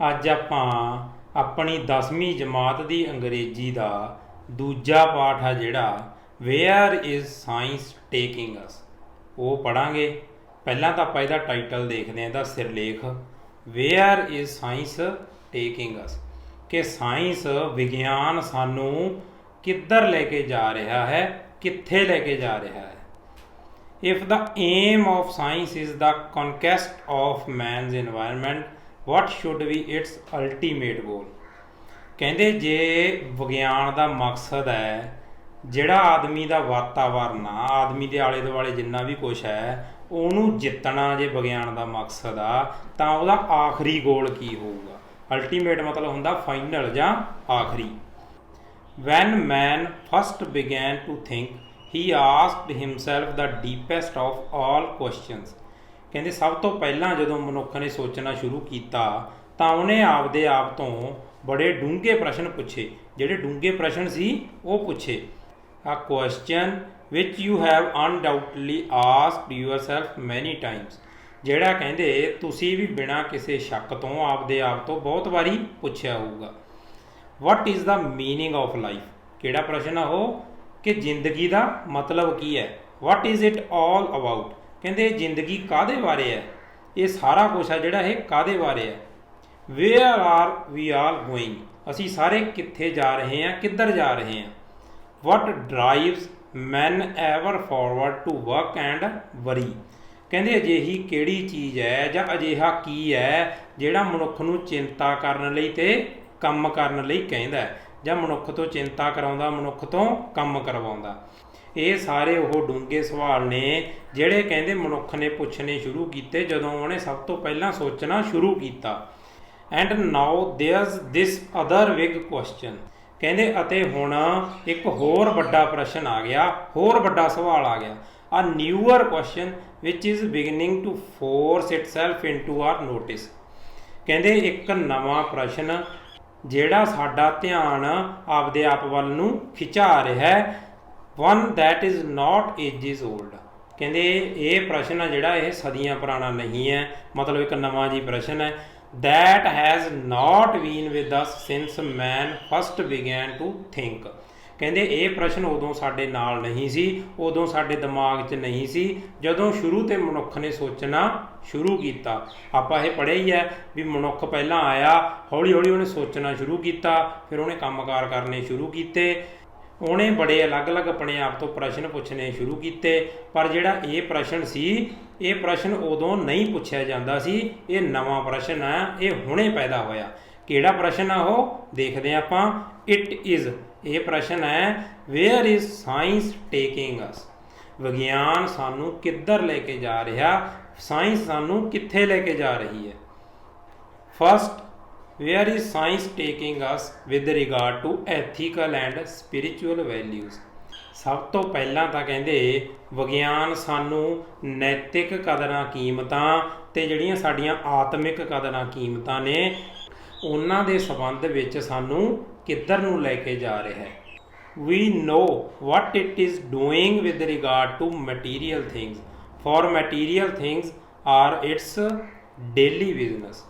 ਅੱਜ ਆਪਾਂ ਆਪਣੀ 10ਵੀਂ ਜਮਾਤ ਦੀ ਅੰਗਰੇਜ਼ੀ ਦਾ ਦੂਜਾ ਪਾਠ ਆ ਜਿਹੜਾ ਵੇਅਰ ਇਜ਼ ਸਾਇੰਸ ਟੇਕਿੰਗ ਅਸ ਉਹ ਪੜਾਂਗੇ। ਪਹਿਲਾਂ ਤਾਂ ਆਪਾਂ ਇਹਦਾ ਟਾਈਟਲ ਦੇਖਦੇ ਹਾਂ, ਇਹਦਾ ਸਿਰਲੇਖ ਵੇਅਰ ਇਜ਼ ਸਾਇੰਸ ਟੇਕਿੰਗ ਅਸ, ਕਿ ਸਾਇੰਸ ਵਿਗਿਆਨ ਸਾਨੂੰ ਕਿੱਧਰ ਲੈ ਕੇ ਜਾ ਰਿਹਾ ਹੈ, ਕਿੱਥੇ ਲੈ ਕੇ ਜਾ ਰਿਹਾ ਹੈ। If the aim of science is the conquest of man's environment, what should be its ultimate goal? ਕਹਿੰਦੇ ਜੇ ਵਿਗਿਆਨ ਦਾ ਮਕਸਦ ਹੈ ਜਿਹੜਾ ਆਦਮੀ ਦਾ ਵਾਤਾਵਰਨ ਆ, ਆਦਮੀ ਦੇ ਆਲੇ ਦੁਆਲੇ ਜਿੰਨਾ ਵੀ ਕੁਛ ਹੈ ਉਹਨੂੰ ਜਿੱਤਣਾ, ਜੇ ਵਿਗਿਆਨ ਦਾ ਮਕਸਦ ਆ ਤਾਂ ਉਹਦਾ ਆਖਰੀ ਗੋਲ ਕੀ ਹੋਊਗਾ। ਅਲਟੀਮੇਟ ਮਤਲਬ ਹੁੰਦਾ ਫਾਈਨਲ ਜਾਂ ਆਖਰੀ। When man first began to think, he asked himself the deepest of all questions. ਕਹਿੰਦੇ ਸਭ ਤੋਂ ਪਹਿਲਾਂ ਜਦੋਂ ਮਨੁੱਖ ਨੇ ਸੋਚਣਾ ਸ਼ੁਰੂ ਕੀਤਾ ਤਾਂ ਉਹਨੇ ਆਪਦੇ ਆਪ ਤੋਂ ਬੜੇ ਡੂੰਘੇ ਪ੍ਰਸ਼ਨ ਪੁੱਛੇ। ਜਿਹੜੇ ਡੂੰਘੇ ਪ੍ਰਸ਼ਨ ਸੀ ਉਹ ਪੁੱਛੇ। A question which you have undoubtedly asked yourself many times, ਜਿਹੜਾ ਕਹਿੰਦੇ ਤੁਸੀਂ ਵੀ ਬਿਨਾਂ ਕਿਸੇ ਸ਼ੱਕ ਤੋਂ ਆਪਦੇ ਆਪ ਤੋਂ ਬਹੁਤ ਵਾਰੀ ਪੁੱਛਿਆ ਹੋਊਗਾ। What is the meaning of life? ਕਿਹੜਾ ਪ੍ਰਸ਼ਨ ਆ ਉਹ ਕਿ ਜ਼ਿੰਦਗੀ ਦਾ ਮਤਲਬ ਕੀ ਹੈ। What is it all about? ਕਹਿੰਦੇ ਜ਼ਿੰਦਗੀ ਕਾਹਦੇ ਬਾਰੇ ਹੈ, ਇਹ ਸਾਰਾ ਕੁਛ ਆ ਜਿਹੜਾ ਇਹ ਕਾਹਦੇ ਬਾਰੇ ਹੈ। Where are we all going? ਅਸੀਂ ਸਾਰੇ ਕਿੱਥੇ ਜਾ ਰਹੇ ਹਾਂ, ਕਿੱਧਰ ਜਾ ਰਹੇ ਹਾਂ। What drives men ever forward to work and worry? ਕਹਿੰਦੇ ਅਜਿਹੀ ਕਿਹੜੀ ਚੀਜ਼ ਹੈ ਜਾਂ ਅਜਿਹਾ ਕੀ ਹੈ ਜਿਹੜਾ ਮਨੁੱਖ ਨੂੰ ਚਿੰਤਾ ਕਰਨ ਲਈ ਤੇ ਕੰਮ ਕਰਨ ਲਈ ਕਹਿੰਦਾ ਹੈ, ਜਾਂ ਮਨੁੱਖ ਤੋਂ ਚਿੰਤਾ ਕਰਾਉਂਦਾ, ਮਨੁੱਖ ਤੋਂ ਕੰਮ ਕਰਵਾਉਂਦਾ। ਇਹ ਸਾਰੇ ਉਹ ਡੂੰਘੇ ਸਵਾਲ ਨੇ ਜਿਹੜੇ ਕਹਿੰਦੇ ਮਨੁੱਖ ਨੇ ਪੁੱਛਣੇ ਸ਼ੁਰੂ ਕੀਤੇ ਜਦੋਂ ਉਹਨੇ ਸਭ ਤੋਂ ਪਹਿਲਾਂ ਸੋਚਣਾ ਸ਼ੁਰੂ ਕੀਤਾ। And now ਦੇਅਰਸ this other big question, ਕਹਿੰਦੇ ਅਤੇ ਹੁਣ ਇੱਕ ਹੋਰ ਵੱਡਾ ਪ੍ਰਸ਼ਨ ਆ ਗਿਆ, ਹੋਰ ਵੱਡਾ ਸਵਾਲ ਆ ਗਿਆ। A newer question which is beginning to force itself into our notice. ਕਹਿੰਦੇ ਇੱਕ ਨਵਾਂ ਪ੍ਰਸ਼ਨ ਜਿਹੜਾ ਸਾਡਾ ਧਿਆਨ ਆਪਦੇ ਆਪ ਵੱਲ ਨੂੰ ਖਿਚਾ ਰਿਹਾ ਹੈ। One that is not aegis old, ਕਹਿੰਦੇ ਇਹ ਪ੍ਰਸ਼ਨ ਆ ਜਿਹੜਾ ਇਹ ਸਦੀਆਂ ਪੁਰਾਣਾ ਨਹੀਂ ਹੈ, ਮਤਲਬ ਇੱਕ ਨਵਾਂ ਜੀ ਪ੍ਰਸ਼ਨ ਹੈ। That has not been with us since man first began to think, ਕਹਿੰਦੇ ਇਹ ਪ੍ਰਸ਼ਨ ਉਦੋਂ ਸਾਡੇ ਨਾਲ ਨਹੀਂ ਸੀ, ਉਦੋਂ ਸਾਡੇ ਦਿਮਾਗ 'ਚ ਨਹੀਂ ਸੀ ਜਦੋਂ ਸ਼ੁਰੂ ਤੇ ਮਨੁੱਖ ਨੇ ਸੋਚਣਾ ਸ਼ੁਰੂ ਕੀਤਾ। ਆਪਾਂ ਇਹ ਪੜ੍ਹਿਆ ਹੀ ਹੈ ਵੀ ਮਨੁੱਖ ਪਹਿਲਾਂ ਆਇਆ, ਹੌਲੀ ਹੌਲੀ ਉਹਨੇ ਸੋਚਣਾ ਸ਼ੁਰੂ ਕੀਤਾ, ਫਿਰ ਉਹਨੇ ਕੰਮਕਾਰ ਕਰਨੇ ਸ਼ੁਰੂ ਕੀਤੇ, ਉਹਨੇ ਬੜੇ ਅਲੱਗ-ਅਲੱਗ ਆਪਣੇ ਆਪ ਤੋਂ ਪ੍ਰਸ਼ਨ ਪੁੱਛਣੇ ਸ਼ੁਰੂ ਕੀਤੇ। ਪਰ ਜਿਹੜਾ ਇਹ ਪ੍ਰਸ਼ਨ ਸੀ, ਇਹ ਪ੍ਰਸ਼ਨ ਉਦੋਂ ਨਹੀਂ ਪੁੱਛਿਆ ਜਾਂਦਾ ਸੀ, ਇਹ ਨਵਾਂ ਪ੍ਰਸ਼ਨ ਹੈ, ਇਹ ਹੁਣੇ ਪੈਦਾ ਹੋਇਆ। ਕਿਹੜਾ ਪ੍ਰਸ਼ਨ ਆ ਉਹ ਦੇਖਦੇ ਹਾਂ ਆਪਾਂ। ਇਟ ਇਜ਼, ਇਹ ਪ੍ਰਸ਼ਨ ਹੈ ਵੇਅਰ ਇਜ਼ ਸਾਇੰਸ ਟੇਕਿੰਗ ਅਸ, ਵਿਗਿਆਨ ਸਾਨੂੰ ਕਿੱਧਰ ਲੈ ਕੇ ਜਾ ਰਿਹਾ, ਸਾਇੰਸ ਸਾਨੂੰ ਕਿੱਥੇ ਲੈ ਕੇ ਜਾ ਰਹੀ ਹੈ। First, where is science taking us with regard to ethical and spiritual values. ਸਭ ਤੋਂ ਪਹਿਲਾਂ ਤਾਂ ਕਹਿੰਦੇ ਵਿਗਿਆਨ ਸਾਨੂੰ ਨੈਤਿਕ ਕਦਰਾਂ ਕੀਮਤਾਂ ਤੇ ਜਿਹੜੀਆਂ ਸਾਡੀਆਂ ਆਤਮਿਕ ਕਦਰਾਂ ਕੀਮਤਾਂ ਨੇ ਉਹਨਾਂ ਦੇ ਸੰਬੰਧ ਵਿੱਚ ਸਾਨੂੰ ਕਿੱਧਰ ਨੂੰ ਲੈ ਕੇ ਜਾ ਰਿਹਾ ਹੈ। We know what it is doing with regard to material things, for material things are its daily business।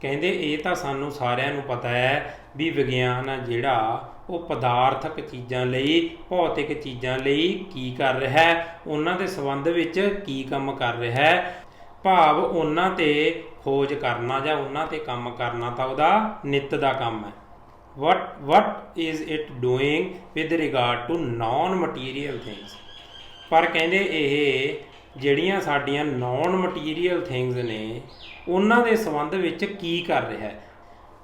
ਕਹਿੰਦੇ ਇਹ ਤਾਂ ਸਾਨੂੰ ਸਾਰਿਆਂ ਨੂੰ ਪਤਾ ਹੈ ਵੀ ਵਿਗਿਆਨ ਆ ਜਿਹੜਾ ਉਹ ਪਦਾਰਥਕ ਚੀਜ਼ਾਂ ਲਈ, ਭੌਤਿਕ ਚੀਜ਼ਾਂ ਲਈ ਕੀ ਕਰ ਰਿਹਾ ਹੈ, ਉਹਨਾਂ ਦੇ ਸੰਬੰਧ ਵਿੱਚ ਕੀ ਕੰਮ ਕਰ ਰਿਹਾ ਹੈ। ਭਾਵ ਉਹਨਾਂ 'ਤੇ ਖੋਜ ਕਰਨਾ ਜਾਂ ਉਹਨਾਂ 'ਤੇ ਕੰਮ ਕਰਨਾ ਤਾਂ ਉਹਦਾ ਨਿੱਤ ਦਾ ਕੰਮ ਹੈ। what is it doing with regard to non material things? ਪਰ ਕਹਿੰਦੇ ਇਹ ਜਿਹੜੀਆਂ ਸਾਡੀਆਂ ਨੌਨ ਮਟੀਰੀਅਲ ਥਿੰਗਸ ਨੇ ਉਹਨਾਂ ਦੇ ਸੰਬੰਧ ਵਿੱਚ ਕੀ ਕਰ ਰਿਹਾ ਹੈ।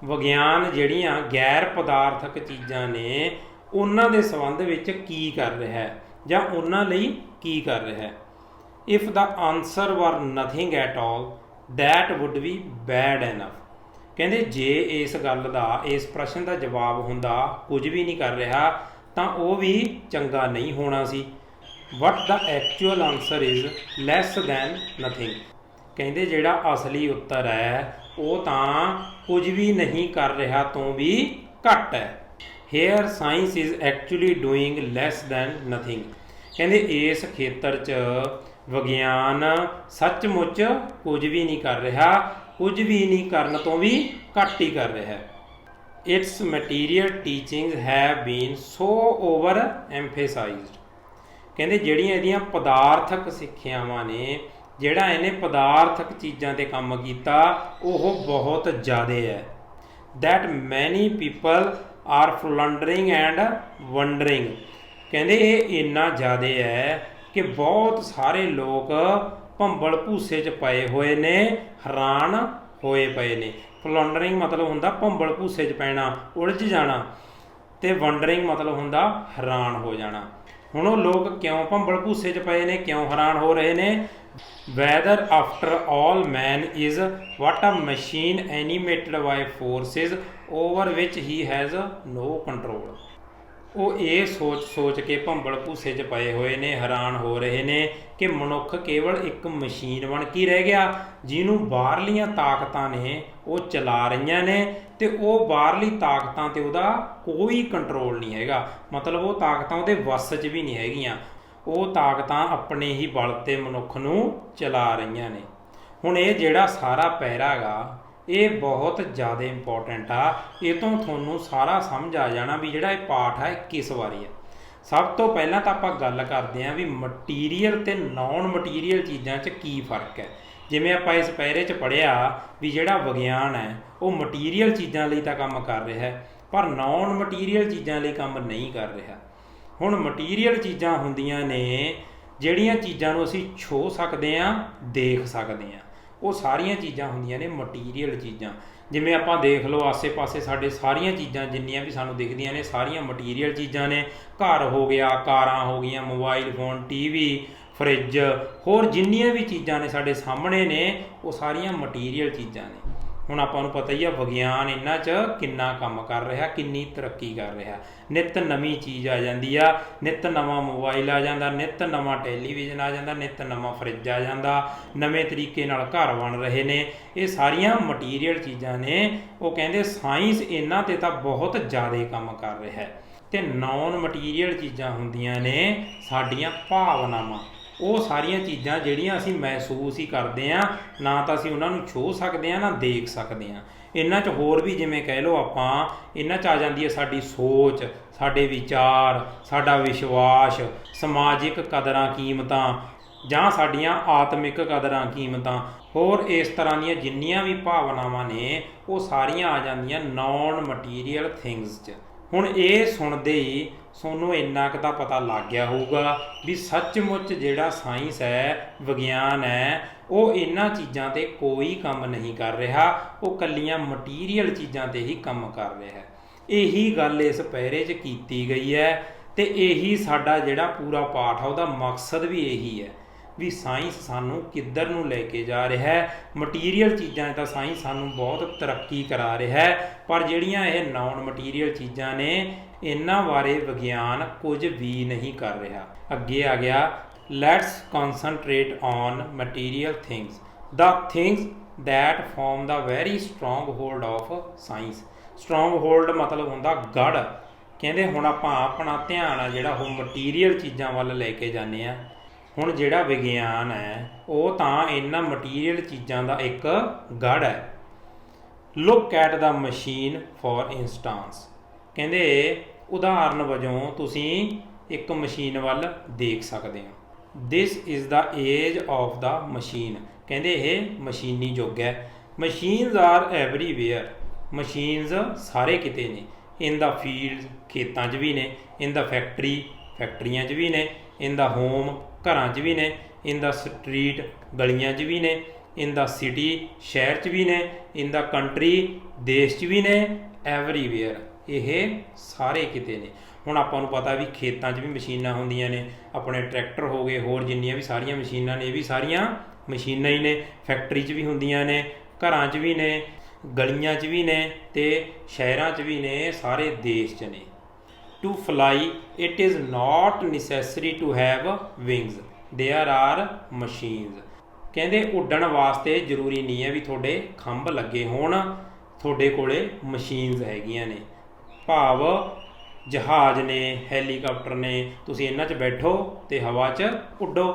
ਵਿਗਿਆਨ ਜਿਹੜੀਆਂ ਗੈਰ ਪਦਾਰਥਕ ਚੀਜ਼ਾਂ ਨੇ ਉਹਨਾਂ ਦੇ ਸੰਬੰਧ ਵਿੱਚ ਕੀ ਕਰ ਰਿਹਾ ਹੈ ਜਾਂ ਉਹਨਾਂ ਲਈ ਕੀ ਕਰ ਰਿਹਾ ਹੈ। If the answer were nothing at all that would be bad enough, ਕਹਿੰਦੇ ਜੇ ਇਸ ਗੱਲ ਦਾ, ਇਸ ਪ੍ਰਸ਼ਨ ਦਾ ਜਵਾਬ ਹੁੰਦਾ ਕੁਝ ਵੀ ਨਹੀਂ ਕਰ ਰਿਹਾ ਤਾਂ ਉਹ ਵੀ ਚੰਗਾ ਨਹੀਂ ਹੋਣਾ ਸੀ। But the actual answer is less than nothing, ਕਹਿੰਦੇ ਜਿਹੜਾ ਅਸਲੀ ਉੱਤਰ ਹੈ ਉਹ ਤਾਂ ਕੁਝ ਵੀ ਨਹੀਂ ਕਰ ਰਿਹਾ ਤੋਂ ਵੀ ਘੱਟ ਹੈ। Here science is actually doing less than nothing, ਕਹਿੰਦੇ ਇਸ ਖੇਤਰ 'ਚ ਵਿਗਿਆਨ ਸੱਚਮੁੱਚ ਕੁਝ ਵੀ ਨਹੀਂ ਕਰ ਰਿਹਾ ਕੁਝ ਵੀ ਨਹੀਂ ਕਰਨ ਤੋਂ ਵੀ ਘੱਟ ਹੀ ਕਰ ਰਿਹਾ ਹੈ। Its material teachings have been so over emphasized. ਕਹਿੰਦੇ ਜਿਹੜੀਆਂ ਇਹਦੀਆਂ ਪਦਾਰਥਕ ਸਿੱਖਿਆਵਾਂ ਨੇ, ਜਿਹੜਾ ਇਹਨੇ ਪਦਾਰਥਕ ਚੀਜ਼ਾਂ 'ਤੇ ਕੰਮ ਕੀਤਾ ਉਹ ਬਹੁਤ ਜ਼ਿਆਦਾ ਹੈ। That many people are floundering and wandering. ਕਹਿੰਦੇ ਇਹ ਇੰਨਾ ਜ਼ਿਆਦਾ ਹੈ ਕਿ ਬਹੁਤ ਸਾਰੇ ਲੋਕ ਭੰਬਲ ਭੂਸੇ 'ਚ ਪਏ ਹੋਏ ਨੇ, ਹੈਰਾਨ ਹੋਏ ਪਏ ਨੇ। ਫਲੰਡਰਿੰਗ ਮਤਲਬ ਹੁੰਦਾ ਭੰਬਲ ਭੂਸੇ 'ਚ ਪੈਣਾ, ਉਲਝ ਜਾਣਾ, ਤੇ ਵੰਡਰਿੰਗ ਮਤਲਬ ਹੁੰਦਾ ਹੈਰਾਨ ਹੋ ਜਾਣਾ। ਹੁਣ ਉਹ ਲੋਕ ਕਿਉਂ ਭੰਬਲ ਭੂਸੇ 'ਚ ਪਏ ਨੇ, ਕਿਉਂ ਹੈਰਾਨ ਹੋ ਰਹੇ ਨੇ? whether after all man is what a machine animated by forces over which he has no control। ਉਹ ਇਹ ਸੋਚ ਕੇ ਭੰਬਲ ਭੂਸੇ 'ਚ ਪਏ ਹੋਏ ਨੇ, ਹੈਰਾਨ ਹੋ ਰਹੇ ਨੇ ਕਿ ਮਨੁੱਖ ਕੇਵਲ ਇੱਕ ਮਸ਼ੀਨ ਬਣ ਕੇ ਰਹਿ ਗਿਆ ਜਿਹਨੂੰ ਬਾਹਰਲੀਆਂ ਤਾਕਤਾਂ ਨੇ ਉਹ ਚਲਾ ਰਹੀਆਂ ਨੇ, ਤੇ ਉਹ ਬਾਹਰਲੀ ਤਾਕਤਾਂ 'ਤੇ ਉਹਦਾ ਕੋਈ ਕੰਟਰੋਲ ਨਹੀਂ ਹੈਗਾ। ਮਤਲਬ ਉਹ ਤਾਕਤਾਂ ਉਹਦੇ ਵੱਸ 'ਚ ਵੀ ਨਹੀਂ ਹੈਗੀਆਂ, ਉਹ ਤਾਕਤਾਂ ਆਪਣੇ ਹੀ ਬਲ 'ਤੇ ਮਨੁੱਖ ਨੂੰ ਚਲਾ ਰਹੀਆਂ ਨੇ। ਹੁਣ ਇਹ ਜਿਹੜਾ ਸਾਰਾ ਪੈਰਾ ਗਾ ਇਹ ਬਹੁਤ ਜ਼ਿਆਦਾ ਇੰਪੋਰਟੈਂਟ ਆ। ਇਹ ਤੋਂ ਤੁਹਾਨੂੰ ਸਾਰਾ ਸਮਝ ਆ ਜਾਣਾ ਵੀ ਜਿਹੜਾ ਇਹ ਪਾਠ ਹੈ ਕਿਸ ਬਾਰੇ ਹੈ। ਸਭ ਤੋਂ ਪਹਿਲਾਂ ਤਾਂ ਆਪਾਂ ਗੱਲ ਕਰਦੇ ਹਾਂ ਵੀ ਮਟੀਰੀਅਲ ਤੇ ਨਾਨ ਮਟੀਰੀਅਲ ਚੀਜ਼ਾਂ 'ਚ ਕੀ ਫਰਕ ਹੈ। ਜਿਵੇਂ ਆਪਾਂ ਇਸ ਪੈਰੇ 'ਚ ਪੜ੍ਹਿਆ ਵੀ ਜਿਹੜਾ ਵਿਗਿਆਨ ਹੈ ਉਹ ਮਟੀਰੀਅਲ ਚੀਜ਼ਾਂ ਲਈ ਤਾਂ ਕੰਮ ਕਰ ਰਿਹਾ ਹੈ, ਪਰ ਨਾਨ ਮਟੀਰੀਅਲ ਚੀਜ਼ਾਂ ਲਈ ਕੰਮ ਨਹੀਂ ਕਰ ਰਿਹਾ। ਹੁਣ ਮਟੀਰੀਅਲ ਚੀਜ਼ਾਂ ਹੁੰਦੀਆਂ ਨੇ ਜਿਹੜੀਆਂ ਚੀਜ਼ਾਂ ਨੂੰ ਅਸੀਂ ਛੂਹ ਸਕਦੇ ਹਾਂ, ਦੇਖ ਸਕਦੇ ਹਾਂ, ਉਹ ਸਾਰੀਆਂ ਚੀਜ਼ਾਂ ਹੁੰਦੀਆਂ ਨੇ ਮਟੀਰੀਅਲ ਚੀਜ਼ਾਂ। ਜਿਵੇਂ ਆਪਾਂ ਦੇਖ ਲਓ ਆਸੇ ਪਾਸੇ ਸਾਡੇ ਸਾਰੀਆਂ ਚੀਜ਼ਾਂ ਜਿੰਨੀਆਂ ਵੀ ਸਾਨੂੰ ਦਿਖਦੀਆਂ ਨੇ ਸਾਰੀਆਂ ਮਟੀਰੀਅਲ ਚੀਜ਼ਾਂ ਨੇ। ਘਰ ਹੋ ਗਿਆ, ਕਾਰਾਂ ਹੋ ਗਈਆਂ, ਮੋਬਾਈਲ ਫੋਨ, ਟੀਵੀ, ਫਰਿੱਜ, ਹੋਰ ਜਿੰਨੀਆਂ ਵੀ ਚੀਜ਼ਾਂ ਨੇ ਸਾਡੇ ਸਾਹਮਣੇ ਨੇ ਉਹ ਸਾਰੀਆਂ ਮਟੀਰੀਅਲ ਚੀਜ਼ਾਂ ਨੇ। ਹੁਣ ਆਪਾਂ ਨੂੰ ਪਤਾ ਹੀ ਆ ਵਿਗਿਆਨ ਇਹਨਾਂ 'ਚ ਕਿੰਨਾ ਕੰਮ ਕਰ ਰਿਹਾ, ਕਿੰਨੀ ਤਰੱਕੀ ਕਰ ਰਿਹਾ। ਨਿੱਤ ਨਵੀਂ ਚੀਜ਼ ਆ ਜਾਂਦੀ ਆ, ਨਿੱਤ ਨਵਾਂ ਮੋਬਾਈਲ ਆ ਜਾਂਦਾ, ਨਿੱਤ ਨਵਾਂ ਟੈਲੀਵਿਜ਼ਨ ਆ ਜਾਂਦਾ, ਨਿੱਤ ਨਵਾਂ ਫਰਿੱਜ ਆ ਜਾਂਦਾ, ਨਵੇਂ ਤਰੀਕੇ ਨਾਲ ਘਰ ਬਣ ਰਹੇ ਨੇ। ਇਹ ਸਾਰੀਆਂ ਮਟੀਰੀਅਲ ਚੀਜ਼ਾਂ ਨੇ। ਉਹ ਕਹਿੰਦੇ ਸਾਇੰਸ ਇਹਨਾਂ 'ਤੇ ਤਾਂ ਬਹੁਤ ਜ਼ਿਆਦਾ ਕੰਮ ਕਰ ਰਿਹਾ ਹੈ। ਤੇ ਨਾਨ ਮਟੀਰੀਅਲ ਚੀਜ਼ਾਂ ਹੁੰਦੀਆਂ ਨੇ ਸਾਡੀਆਂ ਭਾਵਨਾਵਾਂ। ਉਹ ਸਾਰੀਆਂ ਚੀਜ਼ਾਂ ਜਿਹੜੀਆਂ ਅਸੀਂ ਮਹਿਸੂਸ ਹੀ ਕਰਦੇ ਹਾਂ, ਨਾ ਤਾਂ ਅਸੀਂ ਉਹਨਾਂ ਨੂੰ ਛੂਹ ਸਕਦੇ ਹਾਂ ਨਾ ਦੇਖ ਸਕਦੇ ਹਾਂ। ਇਹਨਾਂ 'ਚ ਹੋਰ ਵੀ ਜਿਵੇਂ ਕਹਿ ਲਓ ਆਪਾਂ, ਇਹਨਾਂ 'ਚ ਆ ਜਾਂਦੀ ਹੈ ਸਾਡੀ ਸੋਚ, ਸਾਡੇ ਵਿਚਾਰ, ਸਾਡਾ ਵਿਸ਼ਵਾਸ, ਸਮਾਜਿਕ ਕਦਰਾਂ ਕੀਮਤਾਂ ਜਾਂ ਸਾਡੀਆਂ ਆਤਮਿਕ ਕਦਰਾਂ ਕੀਮਤਾਂ। ਹੋਰ ਇਸ ਤਰ੍ਹਾਂ ਦੀਆਂ ਜਿੰਨੀਆਂ ਵੀ ਭਾਵਨਾਵਾਂ ਨੇ ਉਹ ਸਾਰੀਆਂ ਆ ਜਾਂਦੀਆਂ ਨਾਨ ਮਟੀਰੀਅਲ ਥਿੰਗਸ 'ਚ। ਹੁਣ ਇਹ ਸੁਣਦੇ ਹੀ ਤੁਹਾਨੂੰ ਇੰਨਾ ਕੁ ਤਾਂ ਪਤਾ ਲੱਗ ਗਿਆ ਹੋਊਗਾ ਵੀ ਸੱਚਮੁੱਚ ਜਿਹੜਾ ਸਾਇੰਸ ਹੈ, ਵਿਗਿਆਨ ਹੈ, ਉਹ ਇਹਨਾਂ ਚੀਜ਼ਾਂ 'ਤੇ ਕੋਈ ਕੰਮ ਨਹੀਂ ਕਰ ਰਿਹਾ, ਉਹ ਇਕੱਲੀਆਂ ਮਟੀਰੀਅਲ ਚੀਜ਼ਾਂ 'ਤੇ ਹੀ ਕੰਮ ਕਰ ਰਿਹਾ ਹੈ। ਇਹੀ ਗੱਲ ਇਸ ਪੈਰੇ 'ਚ ਕੀਤੀ ਗਈ ਹੈ ਤੇ ਇਹੀ ਸਾਡਾ ਜਿਹੜਾ ਪੂਰਾ ਪਾਠ ਆ ਉਹਦਾ ਮਕਸਦ ਵੀ ਇਹੀ ਹੈ ਵੀ ਸਾਇੰਸ ਸਾਨੂੰ ਕਿੱਧਰ ਨੂੰ ਲੈ ਕੇ ਜਾ ਰਿਹਾ ਹੈ। ਮਟੀਰੀਅਲ ਚੀਜ਼ਾਂ ਤਾਂ ਸਾਇੰਸ ਸਾਨੂੰ ਬਹੁਤ ਤਰੱਕੀ ਕਰਾ ਰਿਹਾ ਹੈ, ਪਰ ਜਿਹੜੀਆਂ ਇਹ ਨਾਨ ਮਟੀਰੀਅਲ ਚੀਜ਼ਾਂ ਨੇ ਇਹਨਾਂ ਬਾਰੇ ਵਿਗਿਆਨ ਕੁਝ ਵੀ ਨਹੀਂ ਕਰ ਰਿਹਾ। ਅੱਗੇ ਆ ਗਿਆ, let's concentrate on material things, the things that form the very stronghold of science. Stronghold ਮਤਲਬ ਹੁੰਦਾ ਗੜ੍ਹ। ਕਹਿੰਦੇ ਹੁਣ ਆਪਾਂ ਆਪਣਾ ਧਿਆਨ ਆ ਜਿਹੜਾ ਉਹ ਮਟੀਰੀਅਲ ਚੀਜ਼ਾਂ ਵੱਲ ਲੈ ਕੇ ਜਾਂਦੇ ਹਾਂ। ਹੁਣ ਜਿਹੜਾ ਵਿਗਿਆਨ ਹੈ ਉਹ ਤਾਂ ਇਹਨਾਂ ਮਟੀਰੀਅਲ ਚੀਜ਼ਾਂ ਦਾ ਇੱਕ ਗੜ੍ਹ ਹੈ। Look at the machine for instance. ਕਹਿੰਦੇ ਉਦਾਹਰਨ ਵਜੋਂ ਤੁਸੀਂ ਇੱਕ ਮਸ਼ੀਨ ਵੱਲ ਦੇਖ ਸਕਦੇ ਹੋ। This is the age of the machine. ਕਹਿੰਦੇ ਇਹ ਮਸ਼ੀਨੀ ਯੁੱਗ ਹੈ। Machines R everywhere. ਮਸ਼ੀਨਸ ਸਾਰੇ ਕਿਤੇ ਨੇ। ਇਨ ਦਾ ਫੀਲਡ, ਖੇਤਾਂ 'ਚ ਵੀ ਨੇ। ਇਨ ਦਾ ਫੈਕਟਰੀ, ਫੈਕਟਰੀਆਂ 'ਚ ਵੀ ਨੇ। ਇਨ ਦਾ ਹੋਮ, ਘਰਾਂ 'ਚ ਵੀ ਨੇ। ਇਨ ਦਾ ਸਟਰੀਟ, ਗਲੀਆਂ 'ਚ ਵੀ ਨੇ। ਇਨ ਦਾ ਸਿਟੀ, ਸ਼ਹਿਰ 'ਚ ਵੀ ਨੇ। ਇਨ ਦਾ ਕੰਟਰੀ, ਦੇਸ਼ 'ਚ ਵੀ ਨੇ। ਐਵਰੀਵੇਅਰ, ਇਹ ਸਾਰੇ ਕਿਤੇ ਨੇ। ਹੁਣ ਆਪਾਂ ਨੂੰ ਪਤਾ ਵੀ ਖੇਤਾਂ 'ਚ ਵੀ ਮਸ਼ੀਨਾਂ ਹੁੰਦੀਆਂ ਨੇ, ਆਪਣੇ ਟਰੈਕਟਰ ਹੋ ਗਏ, ਹੋਰ ਜਿੰਨੀਆਂ ਵੀ ਸਾਰੀਆਂ ਮਸ਼ੀਨਾਂ ਨੇ ਇਹ ਵੀ ਸਾਰੀਆਂ ਮਸ਼ੀਨਾਂ ਹੀ ਨੇ। ਫੈਕਟਰੀ 'ਚ ਵੀ ਹੁੰਦੀਆਂ ਨੇ, ਘਰਾਂ 'ਚ ਵੀ ਨੇ, ਗਲੀਆਂ 'ਚ ਵੀ ਨੇ ਤੇ ਸ਼ਹਿਰਾਂ 'ਚ ਵੀ ਨੇ, ਸਾਰੇ ਦੇਸ਼ 'ਚ ਨੇ। To fly, it is not necessary to have wings. There are machines. ਕਹਿੰਦੇ ਉੱਡਣ ਵਾਸਤੇ ਜ਼ਰੂਰੀ ਨਹੀਂ ਹੈ ਵੀ ਤੁਹਾਡੇ ਖੰਭ ਲੱਗੇ ਹੋਣ, ਤੁਹਾਡੇ ਕੋਲੇ ਮਸ਼ੀਨਸ ਹੈਗੀਆਂ ਨੇ। ਭਾਵ ਜਹਾਜ਼ ਨੇ, ਹੈਲੀਕਾਪਟਰ ਨੇ, ਤੁਸੀਂ ਇਹਨਾਂ 'ਚ ਬੈਠੋ ਤੇ ਹਵਾ 'ਚ ਉੱਡੋ।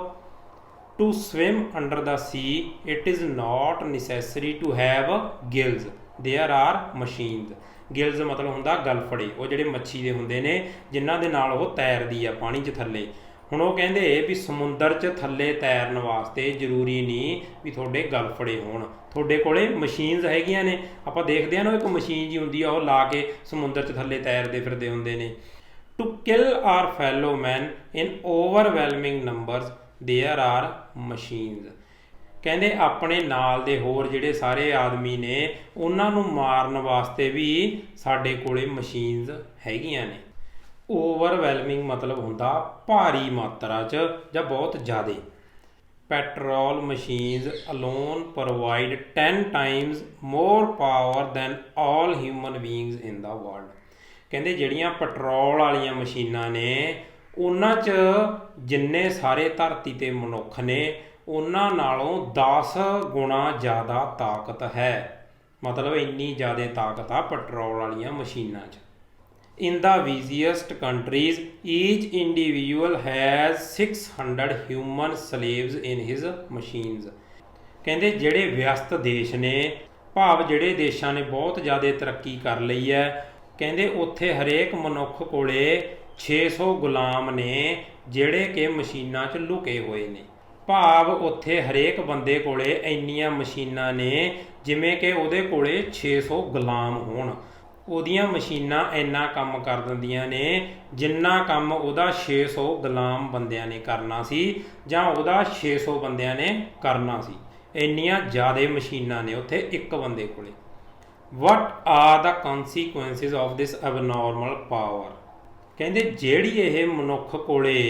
To swim under the sea it is not necessary to have gills, there are machines. Gills ਮਤਲਬ ਹੁੰਦਾ ਗਲਫੜੇ, ਉਹ ਜਿਹੜੇ ਮੱਛੀ ਦੇ ਹੁੰਦੇ ਨੇ ਜਿਨ੍ਹਾਂ ਦੇ ਨਾਲ ਉਹ ਤੈਰਦੀ ਆ ਪਾਣੀ 'ਚ ਥੱਲੇ। ਹੁਣ ਉਹ ਕਹਿੰਦੇ ਵੀ ਸਮੁੰਦਰ 'ਚ ਥੱਲੇ ਤੈਰਨ ਵਾਸਤੇ ਜ਼ਰੂਰੀ ਨਹੀਂ ਵੀ ਤੁਹਾਡੇ ਗਲਫੜੇ ਹੋਣ, ਤੁਹਾਡੇ ਕੋਲੇ ਮਸ਼ੀਨਸ ਹੈਗੀਆਂ ਨੇ। ਆਪਾਂ ਦੇਖਦੇ ਹਾਂ ਨਾ, ਇੱਕ ਮਸ਼ੀਨ ਜੀ ਹੁੰਦੀ ਆ, ਉਹ ਲਾ ਕੇ ਸਮੁੰਦਰ 'ਚ ਥੱਲੇ ਤੈਰਦੇ ਫਿਰਦੇ ਹੁੰਦੇ ਨੇ। To kill our fellow man in overwhelming numbers there are machines. ਕਹਿੰਦੇ ਆਪਣੇ ਨਾਲ ਦੇ ਹੋਰ ਜਿਹੜੇ ਸਾਰੇ ਆਦਮੀ ਨੇ ਉਹਨਾਂ ਨੂੰ ਮਾਰਨ ਵਾਸਤੇ ਵੀ ਸਾਡੇ ਕੋਲੇ ਮਸ਼ੀਨਸ ਹੈਗੀਆਂ ਨੇ। ਓਵਰਵੈਲਮਿੰਗ ਮਤਲਬ ਹੁੰਦਾ ਭਾਰੀ ਮਾਤਰਾ 'ਚ ਜਾਂ ਬਹੁਤ ਜ਼ਿਆਦਾ। Petrol machines alone provide 10 times more power than all human beings in the world. ਕਹਿੰਦੇ ਜਿਹੜੀਆਂ ਪੈਟਰੋਲ ਵਾਲੀਆਂ ਮਸ਼ੀਨਾਂ ਨੇ ਉਹਨਾਂ 'ਚ ਜਿੰਨੇ ਸਾਰੇ ਧਰਤੀ 'ਤੇ ਮਨੁੱਖ ਨੇ ਉਹਨਾਂ ਨਾਲੋਂ 10 ਗੁਣਾ ਜ਼ਿਆਦਾ ਤਾਕਤ ਹੈ। ਮਤਲਬ ਇੰਨੀ ਜ਼ਿਆਦਾ ਤਾਕਤ ਆ ਪੈਟਰੋਲ ਵਾਲੀਆਂ ਮਸ਼ੀਨਾਂ 'ਚ। In the wealthiest countries, each individual has 600 human slaves in his machines। ਕਹਿੰਦੇ ਜਿਹੜੇ ਵਿਅਸਤ ਦੇਸ਼ ਨੇ, ਭਾਵ ਜਿਹੜੇ ਦੇਸ਼ਾਂ ਨੇ ਬਹੁਤ ਜ਼ਿਆਦਾ ਤਰੱਕੀ ਕਰ ਲਈ ਹੈ, ਕਹਿੰਦੇ ਉੱਥੇ ਹਰੇਕ ਮਨੁੱਖ ਕੋਲੇ 600 ਗੁਲਾਮ ਨੇ ਜਿਹੜੇ ਕਿ ਮਸ਼ੀਨਾਂ 'ਚ ਲੁਕੇ ਹੋਏ ਨੇ। ਭਾਵ ਉੱਥੇ ਹਰੇਕ ਬੰਦੇ ਕੋਲੇ ਇੰਨੀਆਂ ਮਸ਼ੀਨਾਂ ਨੇ ਜਿਵੇਂ ਕਿ ਉਹਦੇ ਕੋਲੇ 600 ਗੁਲਾਮ ਹੋਣ। ਉਹਦੀਆਂ ਮਸ਼ੀਨਾਂ ਇੰਨਾ ਕੰਮ ਕਰ ਦਿੰਦੀਆਂ ਨੇ ਜਿੰਨਾ ਕੰਮ ਉਹਦਾ 600 ਗੁਲਾਮ ਬੰਦਿਆਂ ਨੇ ਕਰਨਾ ਸੀ ਜਾਂ ਉਹਦਾ 600 ਬੰਦਿਆਂ ਨੇ ਕਰਨਾ ਸੀ। ਇੰਨੀਆਂ ਜ਼ਿਆਦਾ ਮਸ਼ੀਨਾਂ ਨੇ ਉੱਥੇ ਇੱਕ ਬੰਦੇ ਕੋਲੇ। What are the consequences of this abnormal power. ਕਹਿੰਦੇ ਜਿਹੜੀ ਇਹ ਮਨੁੱਖ ਕੋਲੇ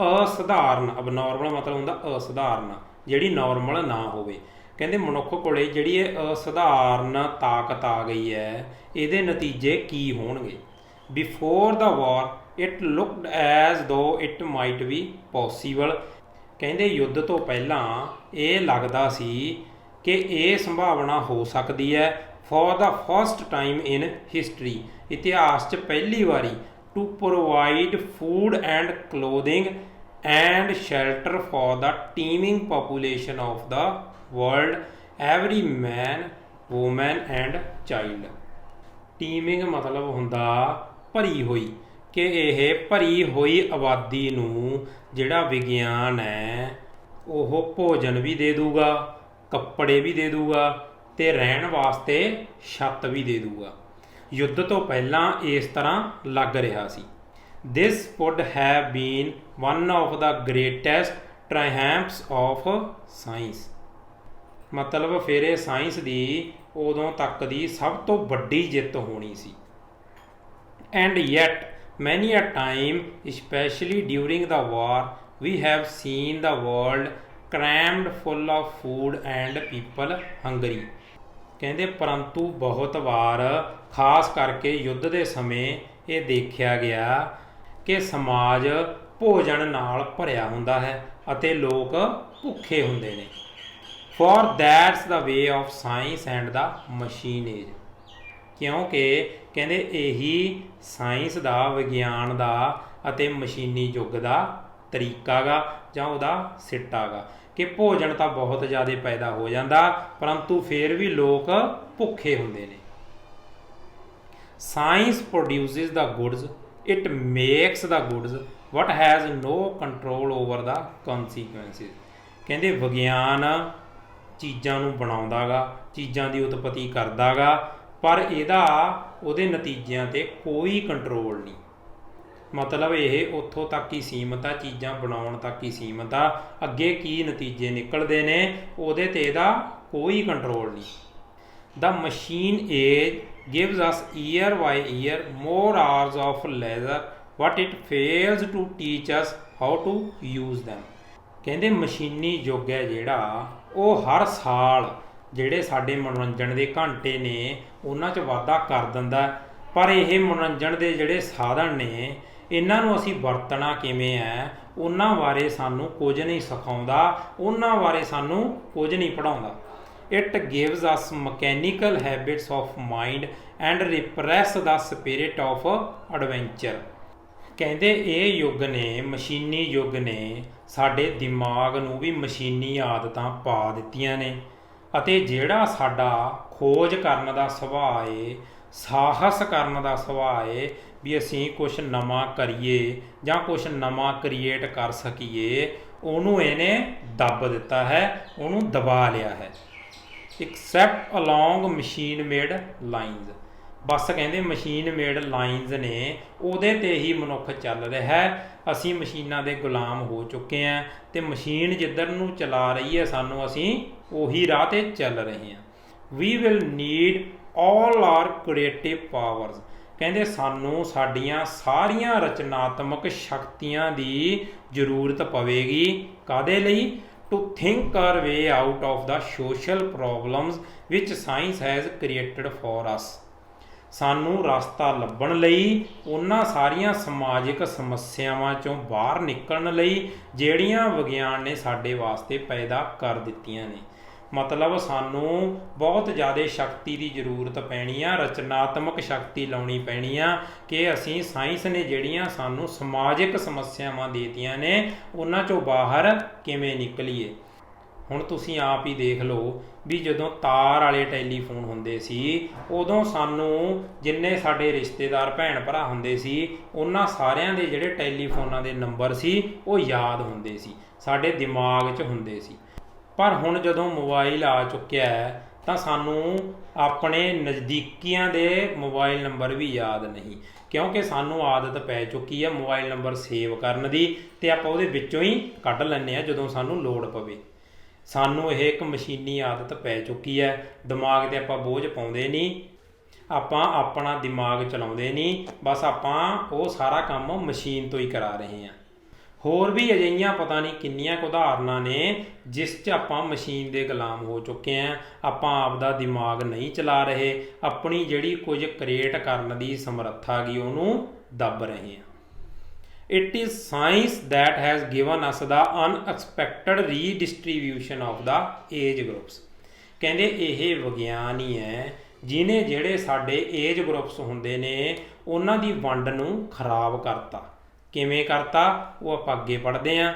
ਅਸਧਾਰਨ, ਅਬਨੋਰਮਲ ਮਤਲਬ ਹੁੰਦਾ ਅਸਧਾਰਨ, ਜਿਹੜੀ ਨੋਰਮਲ ਨਾ ਹੋਵੇ। ਕਹਿੰਦੇ ਮਨੁੱਖ ਕੋਲੇ ਜਿਹੜੀ ਇਹ ਅਸਧਾਰਨ ਤਾਕਤ ਆ ਗਈ ਹੈ, ਇਹਦੇ ਨਤੀਜੇ ਕੀ ਹੋਣਗੇ। Before the war it looked as though it might be possible. ਕਹਿੰਦੇ ਯੁੱਧ ਤੋਂ ਪਹਿਲਾਂ ਇਹ ਲੱਗਦਾ ਸੀ ਕਿ ਇਹ ਸੰਭਾਵਨਾ ਹੋ ਸਕਦੀ ਹੈ। For the first time in history, ਇਤਿਹਾਸ 'ਚ ਪਹਿਲੀ ਵਾਰੀ, to provide food and clothing and shelter for the teeming population of the world, every man woman and child. Teeming ਮਤਲਬ ਹੁੰਦਾ ਭਰੀ ਹੋਈ, ਕਿ ਇਹ ਭਰੀ ਹੋਈ ਆਬਾਦੀ ਨੂੰ ਜਿਹੜਾ ਵਿਗਿਆਨ ਹੈ ਉਹ ਭੋਜਨ ਵੀ ਦੇ ਦੂਗਾ, ਕੱਪੜੇ ਵੀ ਦੇ ਦੂਗਾ ਤੇ ਰਹਿਣ ਵਾਸਤੇ ਛੱਤ ਵੀ ਦੇ ਦੂਗਾ। ਯੁੱਧ ਤੋਂ ਪਹਿਲਾਂ ਇਸ ਤਰ੍ਹਾਂ ਲੱਗ ਰਿਹਾ ਸੀ। ਦਿਸ would have been one of the greatest triumphs of science। ਮਤਲਬ ਫਿਰ ਇਹ ਸਾਇੰਸ ਦੀ ਉਦੋਂ ਤੱਕ ਦੀ ਸਭ ਤੋਂ ਵੱਡੀ ਜਿੱਤ ਹੋਣੀ ਸੀ। And yet many a time especially during the war we have seen the world crammed full of food and people hungry। ਕਹਿੰਦੇ ਪਰੰਤੂ ਬਹੁਤ ਵਾਰ ਖਾਸ ਕਰਕੇ ਯੁੱਧ ਦੇ ਸਮੇਂ ਇਹ ਦੇਖਿਆ ਗਿਆ ਕਿ ਸਮਾਜ ਭੋਜਨ ਨਾਲ ਭਰਿਆ ਹੁੰਦਾ ਹੈ ਅਤੇ ਲੋਕ ਭੁੱਖੇ ਹੁੰਦੇ ਨੇ। For that's the way of science and the machine age। ਕਿਉਂਕਿ ਕਹਿੰਦੇ ਇਹੀ ਸਾਇੰਸ ਦਾ, ਵਿਗਿਆਨ ਦਾ ਅਤੇ ਮਸ਼ੀਨੀ ਯੁੱਗ ਦਾ ਤਰੀਕਾ ਗਾ ਜਾਂ ਉਹਦਾ ਸਿੱਟਾ ਗਾ ਕਿ ਭੋਜਨ ਤਾਂ ਬਹੁਤ ਜ਼ਿਆਦਾ ਪੈਦਾ ਹੋ ਜਾਂਦਾ ਪਰੰਤੂ ਫਿਰ ਵੀ ਲੋਕ ਭੁੱਖੇ ਹੁੰਦੇ ਨੇ। Science produces the goods, it makes the goods what has no control over the consequences. ਕਹਿੰਦੇ ਵਿਗਿਆਨ ਚੀਜ਼ਾਂ ਨੂੰ ਬਣਾਉਂਦਾ ਗਾ, ਚੀਜ਼ਾਂ ਦੀ ਉਤਪਤੀ ਕਰਦਾ ਗਾ, ਪਰ ਇਹਦਾ ਉਹਦੇ ਨਤੀਜਿਆਂ 'ਤੇ ਕੋਈ ਕੰਟਰੋਲ ਨਹੀਂ। ਮਤਲਬ ਇਹ ਉੱਥੋਂ ਤੱਕ ਹੀ ਸੀਮਤ ਆ, ਚੀਜ਼ਾਂ ਬਣਾਉਣ ਤੱਕ ਹੀ ਸੀਮਤ ਆ, ਅੱਗੇ ਕੀ ਨਤੀਜੇ ਨਿਕਲਦੇ ਨੇ ਉਹਦੇ 'ਤੇ ਇਹਦਾ ਕੋਈ ਕੰਟਰੋਲ ਨਹੀਂ। The machine age gives us year by year more hours of leisure but it fails to teach us how to use them। ਕਹਿੰਦੇ ਮਸ਼ੀਨੀ ਯੁੱਗ ਹੈ ਜਿਹੜਾ ਉਹ ਹਰ ਸਾਲ ਜਿਹੜੇ ਸਾਡੇ ਮਨੋਰੰਜਨ ਦੇ ਘੰਟੇ ਨੇ ਉਹਨਾਂ 'ਚ ਵਾਧਾ ਕਰ ਦਿੰਦਾ, ਪਰ ਇਹ ਮਨੋਰੰਜਨ ਦੇ ਜਿਹੜੇ ਸਾਧਨ ਨੇ ਇਹਨਾਂ ਨੂੰ ਅਸੀਂ ਵਰਤਣਾ ਕਿਵੇਂ ਹੈ ਉਹਨਾਂ ਬਾਰੇ ਸਾਨੂੰ ਕੁਝ ਨਹੀਂ ਸਿਖਾਉਂਦਾ, ਉਹਨਾਂ ਬਾਰੇ ਸਾਨੂੰ ਕੁਝ ਨਹੀਂ ਪੜ੍ਹਾਉਂਦਾ। It gives us mechanical habits of mind and repress the spirit of adventure। ਕਹਿੰਦੇ ਇਹ ਯੁੱਗ ਨੇ, ਮਸ਼ੀਨੀ ਯੁੱਗ ਨੇ ਸਾਡੇ ਦਿਮਾਗ ਨੂੰ ਵੀ ਮਸ਼ੀਨੀ ਆਦਤਾਂ ਪਾ ਦਿੱਤੀਆਂ ਨੇ, ਅਤੇ ਜਿਹੜਾ ਸਾਡਾ ਖੋਜ ਕਰਨ ਦਾ ਸੁਭਾਅ ਏ, ਸਾਹਸ ਕਰਨ ਦਾ ਸੁਭਾਅ ਏ ਵੀ ਅਸੀਂ ਕੁਛ ਨਵਾਂ ਕਰੀਏ ਜਾਂ ਕੁਛ ਨਵਾਂ ਕ੍ਰੀਏਟ ਕਰ ਸਕੀਏ, ਉਹਨੂੰ ਇਹਨੇ ਦੱਬ ਦਿੱਤਾ ਹੈ, ਉਹਨੂੰ ਦਬਾ ਲਿਆ ਹੈ। Except along machine made lines, ਬਸ ਕਹਿੰਦੇ ਮਸ਼ੀਨ ਮੇਡ ਲਾਈਨਸ ਨੇ ਉਹਦੇ 'ਤੇ ਹੀ ਮਨੁੱਖ ਚੱਲ ਰਿਹਾ ਹੈ। ਅਸੀਂ ਮਸ਼ੀਨਾਂ ਦੇ ਗੁਲਾਮ ਹੋ ਚੁੱਕੇ ਹਾਂ ਅਤੇ ਮਸ਼ੀਨ ਜਿੱਧਰ ਨੂੰ ਚਲਾ ਰਹੀ ਹੈ ਸਾਨੂੰ ਅਸੀਂ ਉਹੀ ਰਾਹ 'ਤੇ ਚੱਲ ਰਹੇ ਹਾਂ। We will need all our creative powers, ਕਹਿੰਦੇ ਸਾਨੂੰ ਸਾਡੀਆਂ ਸਾਰੀਆਂ ਰਚਨਾਤਮਕ ਸ਼ਕਤੀਆਂ ਦੀ ਜ਼ਰੂਰਤ ਪਵੇਗੀ। ਕਾਹਦੇ ਲਈ? To think our way out of the social problems which science has created for us, ਸਾਨੂੰ ਰਸਤਾ ਲੱਭਣ ਲਈ, ਉਹਨਾਂ ਸਾਰੀਆਂ ਸਮਾਜਿਕ ਸਮੱਸਿਆਵਾਂ 'ਚੋਂ ਬਾਹਰ ਨਿਕਲਣ ਲਈ ਜਿਹੜੀਆਂ ਵਿਗਿਆਨ ਨੇ ਸਾਡੇ ਵਾਸਤੇ ਪੈਦਾ ਕਰ ਦਿੱਤੀਆਂ ਨੇ। ਮਤਲਬ ਸਾਨੂੰ ਬਹੁਤ ਜ਼ਿਆਦਾ ਸ਼ਕਤੀ ਦੀ ਜ਼ਰੂਰਤ ਪੈਣੀ ਆ, ਰਚਨਾਤਮਕ ਸ਼ਕਤੀ ਲਾਉਣੀ ਪੈਣੀ ਆ ਕਿ ਅਸੀਂ ਸਾਇੰਸ ਨੇ ਜਿਹੜੀਆਂ ਸਾਨੂੰ ਸਮਾਜਿਕ ਸਮੱਸਿਆਵਾਂ ਦੇਤੀਆਂ ਨੇ ਉਹਨਾਂ 'ਚੋਂ ਬਾਹਰ ਕਿਵੇਂ ਨਿਕਲੀਏ। ਹੁਣ ਤੁਸੀਂ ਆਪ ਹੀ ਦੇਖ ਲਓ ਵੀ ਜਦੋਂ ਤਾਰ ਵਾਲੇ ਟੈਲੀਫੋਨ ਹੁੰਦੇ ਸੀ ਉਦੋਂ ਸਾਨੂੰ ਜਿੰਨੇ ਸਾਡੇ ਰਿਸ਼ਤੇਦਾਰ ਭੈਣ ਭਰਾ ਹੁੰਦੇ ਸੀ ਉਹਨਾਂ ਸਾਰਿਆਂ ਦੇ ਜਿਹੜੇ ਟੈਲੀਫੋਨਾਂ ਦੇ ਨੰਬਰ ਸੀ ਉਹ ਯਾਦ ਹੁੰਦੇ ਸੀ, ਸਾਡੇ ਦਿਮਾਗ 'ਚ ਹੁੰਦੇ ਸੀ। ਪਰ ਹੁਣ ਜਦੋਂ ਮੋਬਾਈਲ ਆ ਚੁੱਕਿਆ ਹੈ ਤਾਂ ਸਾਨੂੰ ਆਪਣੇ ਨਜ਼ਦੀਕੀਆਂ ਦੇ ਮੋਬਾਈਲ ਨੰਬਰ ਵੀ ਯਾਦ ਨਹੀਂ, ਕਿਉਂਕਿ ਸਾਨੂੰ ਆਦਤ ਪੈ ਚੁੱਕੀ ਹੈ ਮੋਬਾਈਲ ਨੰਬਰ ਸੇਵ ਕਰਨ ਦੀ ਅਤੇ ਆਪਾਂ ਉਹਦੇ ਵਿੱਚੋਂ ਹੀ ਕੱਢ ਲੈਂਦੇ ਹਾਂ ਜਦੋਂ ਸਾਨੂੰ ਲੋੜ ਪਵੇ। ਸਾਨੂੰ ਇਹ ਇੱਕ ਮਸ਼ੀਨੀ ਆਦਤ ਪੈ ਚੁੱਕੀ ਹੈ, ਦਿਮਾਗ 'ਤੇ ਆਪਾਂ ਬੋਝ ਪਾਉਂਦੇ ਨਹੀਂ, ਆਪਾਂ ਆਪਣਾ ਦਿਮਾਗ ਚਲਾਉਂਦੇ ਨਹੀਂ, ਬਸ ਆਪਾਂ ਉਹ ਸਾਰਾ ਕੰਮ ਮਸ਼ੀਨ ਤੋਂ ਹੀ ਕਰਾ ਰਹੇ ਹਾਂ। ਹੋਰ ਵੀ ਅਜਿਹੀਆਂ ਪਤਾ ਨਹੀਂ ਕਿੰਨੀਆਂ ਕੁ ਉਦਾਹਰਨਾਂ ਨੇ ਜਿਸ 'ਚ ਆਪਾਂ ਮਸ਼ੀਨ ਦੇ ਗੁਲਾਮ ਹੋ ਚੁੱਕੇ ਹਾਂ, ਆਪਾਂ ਆਪਦਾ ਦਿਮਾਗ ਨਹੀਂ ਚਲਾ ਰਹੇ, ਆਪਣੀ ਜਿਹੜੀ ਕੁਝ ਕ੍ਰੀਏਟ ਕਰਨ ਦੀ ਸਮਰੱਥਾ ਗਈ ਉਹਨੂੰ ਦੱਬ ਰਹੇ ਹਾਂ। It is science that has given us the unexpected redistribution of the age groups, ਕਹਿੰਦੇ ਇਹ ਵਿਗਿਆਨ ਹੀ ਹੈ ਜਿਹਨੇ ਜਿਹੜੇ ਸਾਡੇ ਏਜ ਗਰੁੱਪਸ ਹੁੰਦੇ ਨੇ ਉਹਨਾਂ ਦੀ ਵੰਡ ਨੂੰ ਖਰਾਬ ਕਰਤਾ। ਕਿਵੇਂ ਕਰਤਾ ਉਹ ਆਪਾਂ ਅੱਗੇ ਪੜ੍ਹਦੇ ਹਾਂ।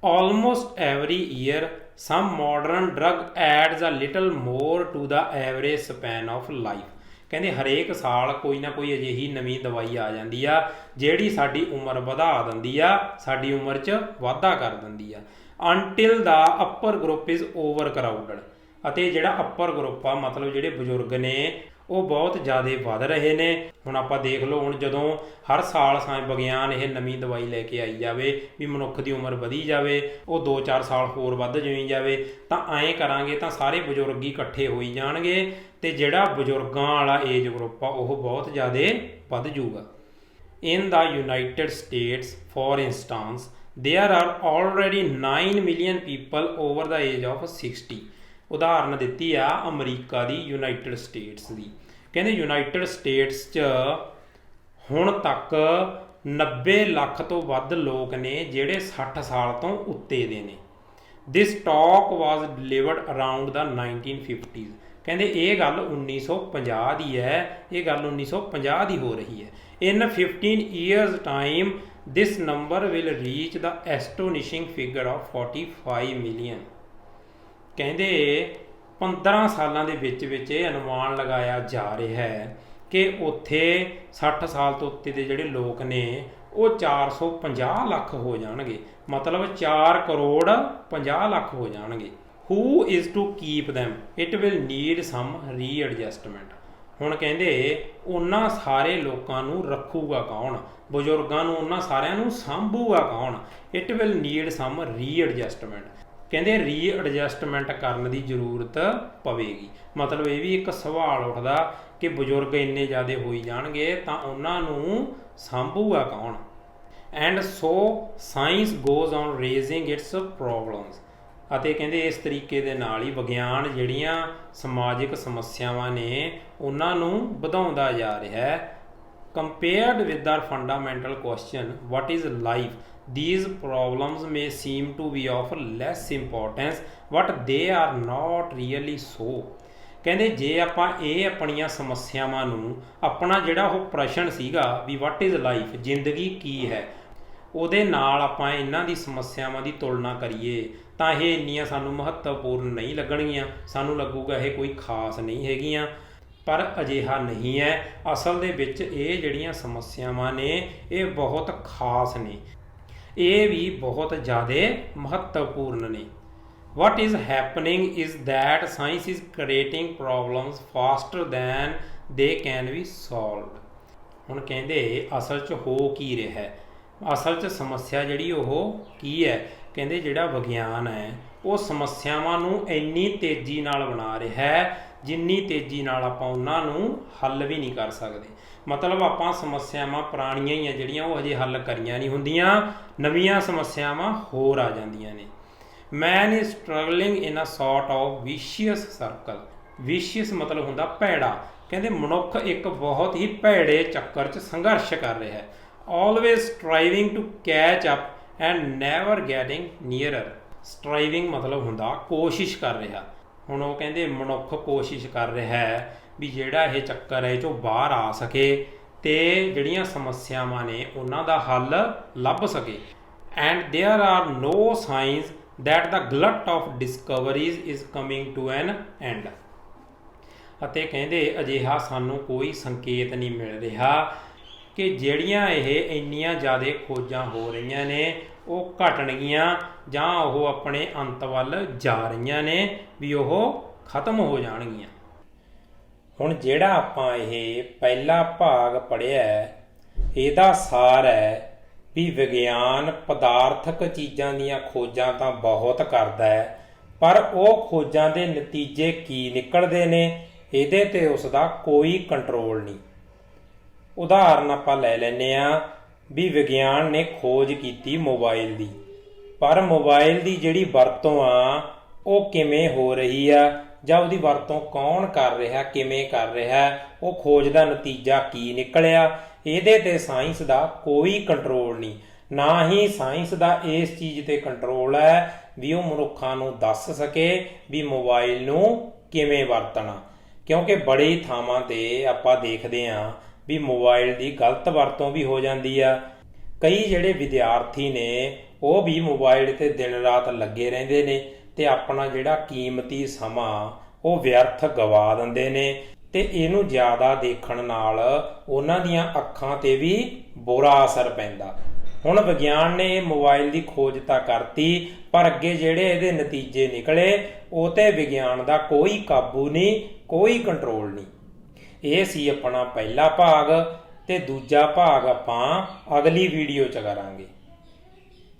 Almost every year some modern drug adds a little more to the average span of life, ਕਹਿੰਦੇ ਹਰੇਕ ਸਾਲ ਕੋਈ ਨਾ ਕੋਈ ਅਜਿਹੀ ਨਵੀਂ ਦਵਾਈ ਆ ਜਾਂਦੀ ਆ ਜਿਹੜੀ ਸਾਡੀ ਉਮਰ ਵਧਾ ਦਿੰਦੀ ਆ, ਸਾਡੀ ਉਮਰ 'ਚ ਵਾਧਾ ਕਰ ਦਿੰਦੀ ਆ। ਅਨਟਿਲ ਦਾ ਅਪਰ ਗਰੁੱਪ ਇਜ਼ ਓਵਰ ਕਰਾਊਡਡ, ਅਤੇ ਜਿਹੜਾ ਅਪਰ ਗਰੁੱਪ ਆ ਮਤਲਬ ਜਿਹੜੇ ਬਜ਼ੁਰਗ ਨੇ ਉਹ ਬਹੁਤ ਜ਼ਿਆਦਾ ਵੱਧ ਰਹੇ ਨੇ। ਹੁਣ ਆਪਾਂ ਦੇਖ ਲਓ, ਹੁਣ ਜਦੋਂ ਹਰ ਸਾਲ ਵਿਗਿਆਨ ਇਹ ਨਵੀਂ ਦਵਾਈ ਲੈ ਕੇ ਆਈ ਜਾਵੇ ਵੀ ਮਨੁੱਖ ਦੀ ਉਮਰ ਵਧੀ ਜਾਵੇ, ਉਹ 2-4 ਸਾਲ ਹੋਰ ਵੱਧ ਜਾਈ ਜਾਵੇ, ਤਾਂ ਐਂ ਕਰਾਂਗੇ ਤਾਂ ਸਾਰੇ ਬਜ਼ੁਰਗ ਹੀ ਇਕੱਠੇ ਹੋਈ ਜਾਣਗੇ ਅਤੇ ਜਿਹੜਾ ਬਜ਼ੁਰਗਾਂ ਵਾਲਾ ਏਜ ਗਰੁੱਪ ਆ ਉਹ ਬਹੁਤ ਜ਼ਿਆਦਾ ਵੱਧ ਜੂਗਾ। In the United States for instance there are already 9 million people over the age of 60, ਉਦਾਹਰਨ ਦਿੱਤੀ ਆ ਅਮਰੀਕਾ ਦੀ, ਯੂਨਾਈਟਿਡ ਸਟੇਟਸ ਦੀ। ਕਹਿੰਦੇ ਯੂਨਾਈਟਿਡ ਸਟੇਟਸ 'ਚ ਹੁਣ ਤੱਕ 90 ਲੱਖ ਤੋਂ ਵੱਧ ਲੋਕ ਨੇ ਜਿਹੜੇ 60 ਸਾਲ ਤੋਂ ਉੱਤੇ ਦੇ ਨੇ। ਦਿਸ ਟਾਕ ਵਾਜ਼ ਡਿਲੀਵਰਡ ਅਰਾਊਂਡ ਦਾ 1950s, ਕਹਿੰਦੇ ਇਹ ਗੱਲ 1950 ਦੀ ਹੈ, ਇਹ ਗੱਲ 1950 ਦੀ ਹੋ ਰਹੀ ਹੈ। ਇਨ 15 years time this number will reach the astonishing figure of 45 million, ਕਹਿੰਦੇ 15 ਸਾਲਾਂ ਦੇ ਵਿੱਚ ਇਹ ਅਨੁਮਾਨ ਲਗਾਇਆ ਜਾ ਰਿਹਾ ਹੈ ਕਿ ਉੱਥੇ 60 ਸਾਲ ਤੋਂ ਉੱਤੇ ਦੇ ਜਿਹੜੇ ਲੋਕ ਨੇ ਉਹ 450 ਲੱਖ ਹੋ ਜਾਣਗੇ, ਮਤਲਬ 4 ਕਰੋੜ 50 ਲੱਖ ਹੋ ਜਾਣਗੇ। Who is to keep them? It will need some readjustment, ਹੁਣ ਕਹਿੰਦੇ ਉਹਨਾਂ ਸਾਰੇ ਲੋਕਾਂ ਨੂੰ ਰੱਖੂਗਾ ਕੌਣ, ਬਜ਼ੁਰਗਾਂ ਨੂੰ ਉਹਨਾਂ ਸਾਰਿਆਂ ਨੂੰ ਸਾਂਭੂਗਾ ਕੌਣ? ਇਟ ਵਿਲ ਨੀਡ ਸਮ ਰੀਐਡਜਸਟਮੈਂਟ, ਕਹਿੰਦੇ ਰੀਐਡਜਸਟਮੈਂਟ ਕਰਨ ਦੀ ਜ਼ਰੂਰਤ ਪਵੇਗੀ। ਮਤਲਬ ਇਹ ਵੀ ਇੱਕ ਸਵਾਲ ਉੱਠਦਾ ਕਿ ਬਜ਼ੁਰਗ ਇੰਨੇ ਜ਼ਿਆਦਾ ਹੋਈ ਜਾਣਗੇ ਤਾਂ ਉਹਨਾਂ ਨੂੰ ਸਾਂਭੂਗਾ ਕੌਣ? And so science goes on raising it's problems, ਅਤੇ ਕਹਿੰਦੇ ਇਸ ਤਰੀਕੇ ਦੇ ਨਾਲ ਹੀ ਵਿਗਿਆਨ ਜਿਹੜੀਆਂ ਸਮਾਜਿਕ ਸਮੱਸਿਆਵਾਂ ਨੇ ਉਹਨਾਂ ਨੂੰ ਵਧਾਉਂਦਾ ਜਾ ਰਿਹਾ ਹੈ। Compared with R fundamental question what is life, these problems may seem to be of less importance but they are not really so, ਕਹਿੰਦੇ ਜੇ ਆਪਾਂ ਇਹ ਆਪਣੀਆਂ ਸਮੱਸਿਆਵਾਂ ਨੂੰ ਆਪਣਾ ਜਿਹੜਾ ਉਹ ਪ੍ਰਸ਼ਨ ਸੀਗਾ ਵੀ ਵਾਟ ਇਜ਼ ਲਾਈਫ, ਜ਼ਿੰਦਗੀ ਕੀ ਹੈ, ਉਹਦੇ ਨਾਲ ਆਪਾਂ ਇਹਨਾਂ ਦੀ ਸਮੱਸਿਆਵਾਂ ਦੀ ਤੁਲਨਾ ਕਰੀਏ ਤਾਂ ਇਹ ਇੰਨੀਆਂ ਸਾਨੂੰ ਮਹੱਤਵਪੂਰਨ ਨਹੀਂ ਲੱਗਣਗੀਆਂ। ਸਾਨੂੰ ਲੱਗੂਗਾ ਇਹ ਕੋਈ ਖਾਸ ਨਹੀਂ ਹੈਗੀਆਂ, ਪਰ ਅਜਿਹਾ ਨਹੀਂ ਹੈ। ਅਸਲ ਦੇ ਵਿੱਚ ਇਹ ਜਿਹੜੀਆਂ ਸਮੱਸਿਆਵਾਂ ਨੇ ਇਹ ਬਹੁਤ ਖਾਸ ਨੇ, ਇਹ ਵੀ ਬਹੁਤ ਜ਼ਿਆਦਾ ਮਹੱਤਵਪੂਰਨ ਨੇ। What is happening is that science is creating problems faster than they can be solved। ਹੁਣ ਕਹਿੰਦੇ ਅਸਲ 'ਚ ਹੋ ਕੀ ਰਿਹਾ ਹੈ, ਅਸਲ 'ਚ ਸਮੱਸਿਆ ਜਿਹੜੀ ਉਹ ਕੀ ਹੈ। ਕਹਿੰਦੇ ਜਿਹੜਾ ਵਿਗਿਆਨ ਹੈ ਉਹ ਸਮੱਸਿਆਵਾਂ ਨੂੰ ਇੰਨੀ ਤੇਜ਼ੀ ਨਾਲ ਬਣਾ ਰਿਹਾ ਹੈ ਜਿੰਨੀ ਤੇਜ਼ੀ ਨਾਲ ਆਪਾਂ ਉਹਨਾਂ ਨੂੰ ਹੱਲ ਵੀ ਨਹੀਂ ਕਰ ਸਕਦੇ। ਮਤਲਬ ਆਪਾਂ ਸਮੱਸਿਆਵਾਂ ਪੁਰਾਣੀਆਂ ਹੀ ਆ ਜਿਹੜੀਆਂ ਉਹ ਹਜੇ ਹੱਲ ਕਰੀਆਂ ਨਹੀਂ ਹੁੰਦੀਆਂ, ਨਵੀਆਂ ਸਮੱਸਿਆਵਾਂ ਹੋਰ ਆ ਜਾਂਦੀਆਂ ਨੇ। Man is struggling in a sort of vicious circle। vicious ਮਤਲਬ ਹੁੰਦਾ ਭੈੜਾ। ਕਹਿੰਦੇ ਮਨੁੱਖ ਇੱਕ ਬਹੁਤ ਹੀ ਭੈੜੇ ਚੱਕਰ 'ਚ ਸੰਘਰਸ਼ ਕਰ ਰਿਹਾ ਹੈ। always striving to catch up and never getting nearer। striving ਮਤਲਬ ਹੁੰਦਾ ਕੋਸ਼ਿਸ਼ ਕਰ ਰਿਹਾ। ਹੁਣ ਉਹ ਕਹਿੰਦੇ ਮਨੁੱਖ ਕੋਸ਼ਿਸ਼ ਕਰ ਰਿਹਾ ਹੈ ਵੀ ਜਿਹੜਾ ਇਹ ਚੱਕਰ ਹੈ ਇਹ 'ਚੋਂ ਬਾਹਰ ਆ ਸਕੇ ਤੇ ਜਿਹੜੀਆਂ ਸਮੱਸਿਆਵਾਂ ਨੇ ਉਹਨਾਂ ਦਾ ਹੱਲ ਲੱਭ ਸਕੇ। and there are no signs that the glut of discoveries is coming to an end। ਅਤੇ ਕਹਿੰਦੇ ਅਜਿਹਾ ਸਾਨੂੰ ਕੋਈ ਸੰਕੇਤ ਨਹੀਂ ਮਿਲ ਰਿਹਾ ਕਿ ਜਿਹੜੀਆਂ ਇਹ ਇੰਨੀਆਂ ਜ਼ਿਆਦਾ ਖੋਜਾਂ ਹੋ ਰਹੀਆਂ ਨੇ ਉਹ ਘਟਣਗੀਆਂ ਜਾਂ ਉਹ ਆਪਣੇ ਅੰਤ ਵੱਲ ਜਾ ਰਹੀਆਂ ਨੇ, ਵੀ ਉਹ ਖਤਮ ਹੋ ਜਾਣਗੀਆਂ। ਹੁਣ ਜਿਹੜਾ ਆਪਾਂ ਇਹ ਪਹਿਲਾ ਭਾਗ ਪੜ੍ਹਿਆ ਇਹਦਾ ਸਾਰ ਹੈ ਵੀ ਵਿਗਿਆਨ ਪਦਾਰਥਕ ਚੀਜ਼ਾਂ ਦੀਆਂ ਖੋਜਾਂ ਤਾਂ ਬਹੁਤ ਕਰਦਾ ਹੈ, ਪਰ ਉਹ ਖੋਜਾਂ ਦੇ ਨਤੀਜੇ ਕੀ ਨਿਕਲਦੇ ਨੇ ਇਹਦੇ ਤੇ ਉਸ ਦਾ ਕੋਈ ਕੰਟਰੋਲ ਨਹੀਂ। ਉਦਾਹਰਨ ਆਪਾਂ ਲੈ ਲੈਂਦੇ ਹਾਂ ਵੀ ਵਿਗਿਆਨ ਨੇ ਖੋਜ ਕੀਤੀ ਮੋਬਾਈਲ ਦੀ, ਪਰ ਮੋਬਾਈਲ ਦੀ ਜਿਹੜੀ ਵਰਤੋਂ ਆ ਉਹ ਕਿਵੇਂ ਹੋ ਰਹੀ ਆ ਜਾਂ ਉਹਦੀ ਵਰਤੋਂ ਕੌਣ ਕਰ ਰਿਹਾ, ਕਿਵੇਂ ਕਰ ਰਿਹਾ, ਉਹ ਖੋਜ ਦਾ ਨਤੀਜਾ ਕੀ ਨਿਕਲਿਆ, ਇਹਦੇ ਤੇ ਸਾਇੰਸ ਦਾ ਕੋਈ ਕੰਟਰੋਲ ਨਹੀਂ। ਨਾ ਹੀ ਸਾਇੰਸ ਦਾ ਇਸ ਚੀਜ਼ ਤੇ ਕੰਟਰੋਲ ਹੈ ਵੀ ਉਹ ਮਨੁੱਖਾਂ ਨੂੰ ਦੱਸ ਸਕੇ ਵੀ ਮੋਬਾਈਲ ਨੂੰ ਕਿਵੇਂ ਵਰਤਣਾ, ਕਿਉਂਕਿ ਬੜੀ ਥਾਵਾਂ ਤੇ ਆਪਾਂ ਦੇਖਦੇ ਹਾਂ ਵੀ ਮੋਬਾਈਲ ਦੀ ਗਲਤ ਵਰਤੋਂ ਵੀ ਹੋ ਜਾਂਦੀ ਆ। ਕਈ ਜਿਹੜੇ ਵਿਦਿਆਰਥੀ ਨੇ ਉਹ ਵੀ ਮੋਬਾਈਲ ਤੇ ਦਿਨ ਰਾਤ ਲੱਗੇ ਰਹਿੰਦੇ ਨੇ ਤੇ ਆਪਣਾ ਜਿਹੜਾ ਕੀਮਤੀ ਸਮਾਂ ਉਹ ਵਿਅਰਥ ਗਵਾ ਦਿੰਦੇ ਨੇ ਤੇ ਇਹਨੂੰ ਜ਼ਿਆਦਾ ਦੇਖਣ ਨਾਲ ਉਹਨਾਂ ਦੀਆਂ ਅੱਖਾਂ ਤੇ ਵੀ ਬੁਰਾ ਅਸਰ ਪੈਂਦਾ। ਹੁਣ ਵਿਗਿਆਨ ਨੇ ਇਹ ਮੋਬਾਈਲ ਦੀ ਖੋਜ ਤਾਂ ਕਰਤੀ, ਪਰ ਅੱਗੇ ਜਿਹੜੇ ਇਹਦੇ ਨਤੀਜੇ ਨਿਕਲੇ ਉਹ ਤੇ ਵਿਗਿਆਨ ਦਾ ਕੋਈ ਕਾਬੂ ਨਹੀਂ, ਕੋਈ ਕੰਟਰੋਲ ਨਹੀਂ। ਇਹ ਸੀ ਆਪਣਾ ਪਹਿਲਾ ਭਾਗ ਤੇ ਦੂਜਾ ਭਾਗ ਆਪਾਂ ਅਗਲੀ ਵੀਡੀਓ 'ਚ ਕਰਾਂਗੇ।